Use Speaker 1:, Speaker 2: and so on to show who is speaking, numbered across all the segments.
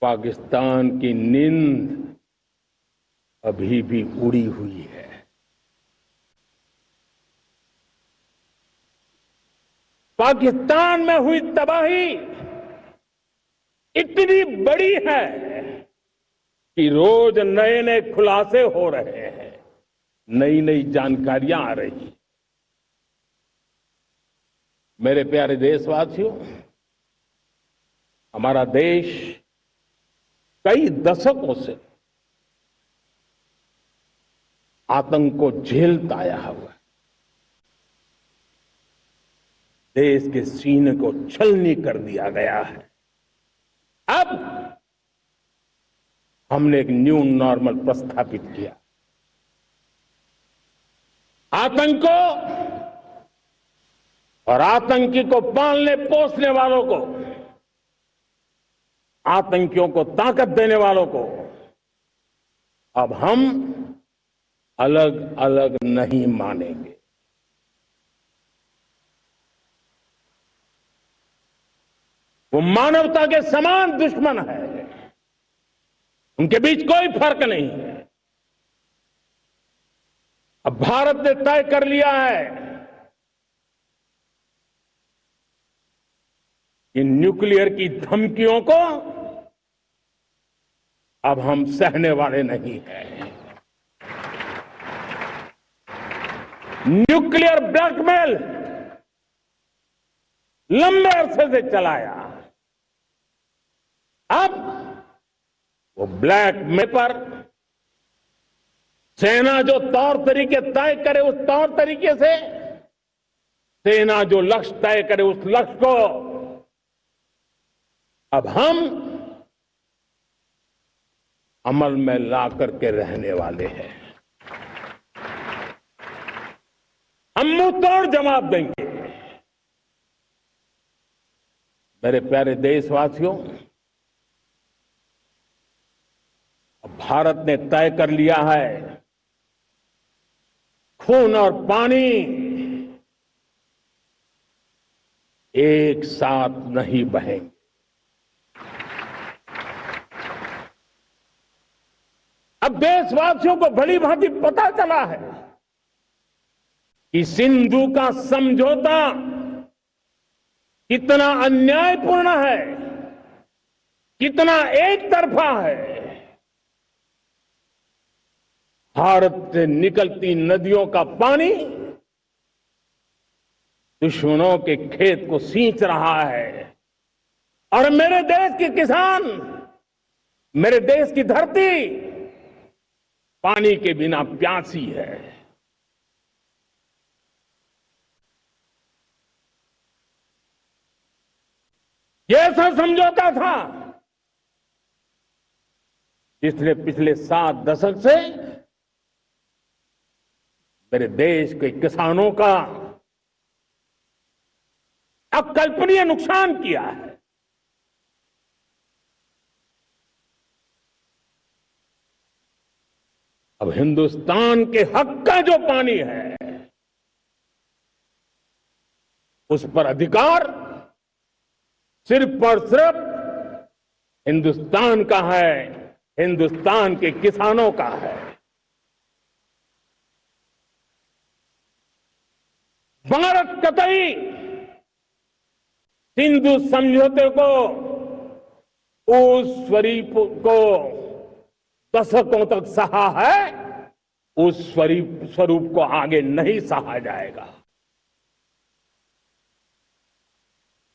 Speaker 1: पाकिस्तान की नींद अभी भी उड़ी हुई है। पाकिस्तान में हुई तबाही इतनी बड़ी है कि रोज नए नए खुलासे हो रहे हैं, नई नई जानकारियां आ रही हैं। मेरे प्यारे देशवासियों, हमारा देश कई दशकों से आतंक को झेलता आया हुआ है। देश के सीने को छलनी कर दिया गया है। अब हमने एक न्यू नॉर्मल प्रस्थापित किया। आतंक को और आतंकी को पालने पोसने वालों को, आतंकियों को ताकत देने वालों को अब हम अलग अलग नहीं मानेंगे। वो मानवता के समान दुश्मन है, उनके बीच कोई फर्क नहीं है। अब भारत ने तय कर लिया है कि न्यूक्लियर की धमकियों को अब हम सहने वाले नहीं हैं। न्यूक्लियर ब्लैकमेल लंबे अरसे से चलाया, अब वो ब्लैकमेल पर सेना जो तौर तरीके तय करे उस तौर तरीके से, सेना जो लक्ष्य तय करे उस लक्ष्य को अब हम अमल में ला करके रहने वाले हैं। हम मुंह तोड़ जवाब देंगे। मेरे प्यारे देशवासियों, अब भारत ने तय कर लिया है, खून और पानी एक साथ नहीं बहेंगे। अब देशवासियों को भली भांति पता चला है कि सिंधु का समझौता कितना अन्यायपूर्ण है, कितना एक तरफा है। भारत से निकलती नदियों का पानी दुश्मनों के खेत को सींच रहा है और मेरे देश के किसान, मेरे देश की धरती पानी के बिना प्यासी है। ये ऐसा समझौता था जिसने पिछले 7 दशक से मेरे देश के किसानों का अकल्पनीय नुकसान किया है। अब हिंदुस्तान के हक का जो पानी है उस पर अधिकार सिर्फ और सिर्फ हिंदुस्तान का है, हिंदुस्तान के किसानों का है। भारत कतई सिंधु समझौते को, उस स्वरूप को दशकों तक सहा है, उस स्वरूप को आगे नहीं सहा जाएगा।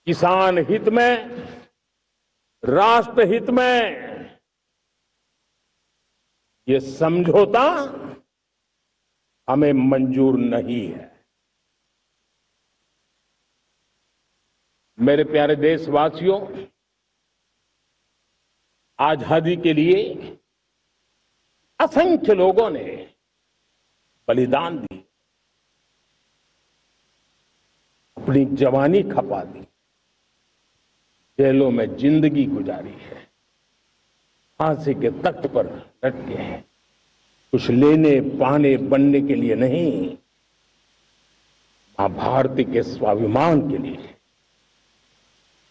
Speaker 1: किसान हित में, राष्ट्र हित में ये समझौता हमें मंजूर नहीं है। मेरे प्यारे देशवासियों, आजादी के लिए असंख्य लोगों ने बलिदान दी, अपनी जवानी खपा दी, जेलों में जिंदगी गुजारी है, फांसी के तख्त पर लटके हैं। कुछ लेने पाने बनने के लिए नहीं, मां भारती के स्वाभिमान के लिए,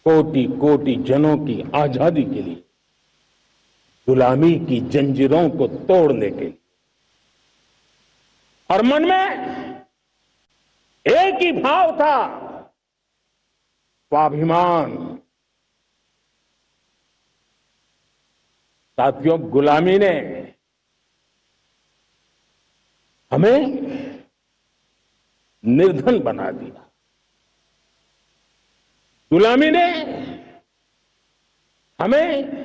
Speaker 1: कोटि कोटि जनों की आजादी के लिए गुलामी की जंजीरों को तोड़ने के लिए। और मन में एक ही भाव था, स्वाभिमान। साथियों, गुलामी ने हमें निर्धन बना दिया। गुलामी ने हमें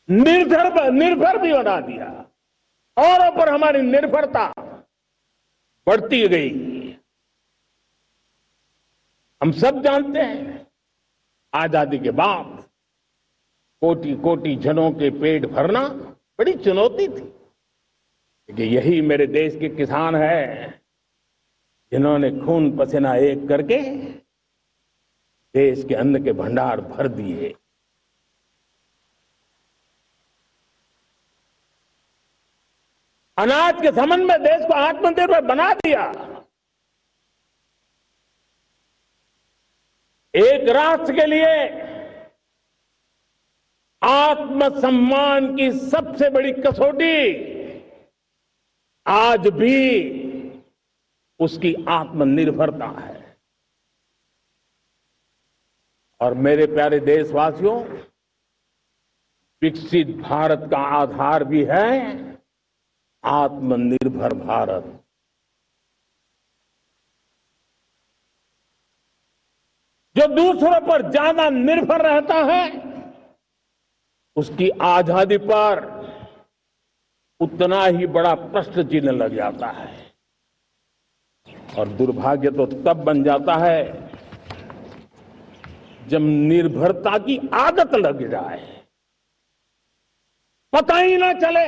Speaker 1: निर्भर भी बना दिया। औरों पर हमारी निर्भरता बढ़ती गई। हम सब जानते हैं, आजादी के बाद कोटि कोटि जनों के पेट भरना बड़ी चुनौती थी। कि यही मेरे देश के किसान हैं जिन्होंने खून पसीना एक करके देश के अन्न के भंडार भर दिए। अनाज के संबंध में देश को आत्मनिर्भर बना दिया। एक राष्ट्र के लिए आत्मसम्मान की सबसे बड़ी कसौटी आज भी उसकी आत्मनिर्भरता है। और मेरे प्यारे देशवासियों, विकसित भारत का आधार भी है आत्मनिर्भर भारत। जो दूसरों पर ज्यादा निर्भर रहता है, उसकी आजादी पर उतना ही बड़ा प्रश्न चिन्ह लग जाता है। और दुर्भाग्य तो तब बन जाता है जब निर्भरता की आदत लग जाए, पता ही ना चले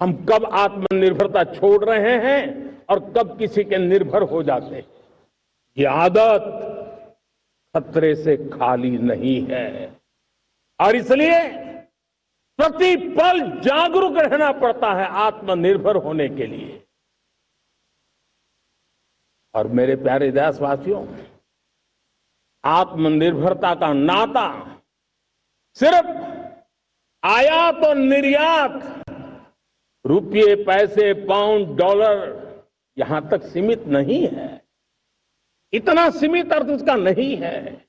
Speaker 1: हम कब आत्मनिर्भरता छोड़ रहे हैं और कब किसी के निर्भर हो जाते हैं। ये आदत खतरे से खाली नहीं है और इसलिए प्रतिपल जागरूक रहना पड़ता है आत्मनिर्भर होने के लिए। और मेरे प्यारे देशवासियों, आत्मनिर्भरता का नाता सिर्फ आयात और निर्यात, रुपये, पैसे, पाउंड, डॉलर यहां तक सीमित नहीं है। इतना सीमित अर्थ उसका नहीं है।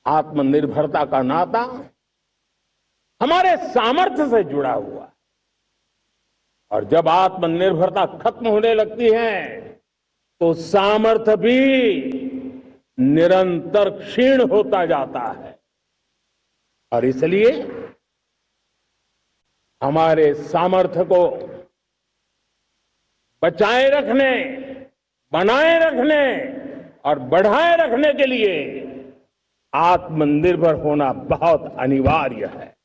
Speaker 1: आत्मनिर्भरता का नाता हमारे सामर्थ्य से जुड़ा हुआ है। और जब आत्मनिर्भरता खत्म होने लगती है तो सामर्थ्य भी निरंतर क्षीण होता जाता है। और इसलिए हमारे सामर्थ्य को बचाए रखने, बनाए रखने और बढ़ाए रखने के लिए आत्मनिर्भर होना बहुत अनिवार्य है।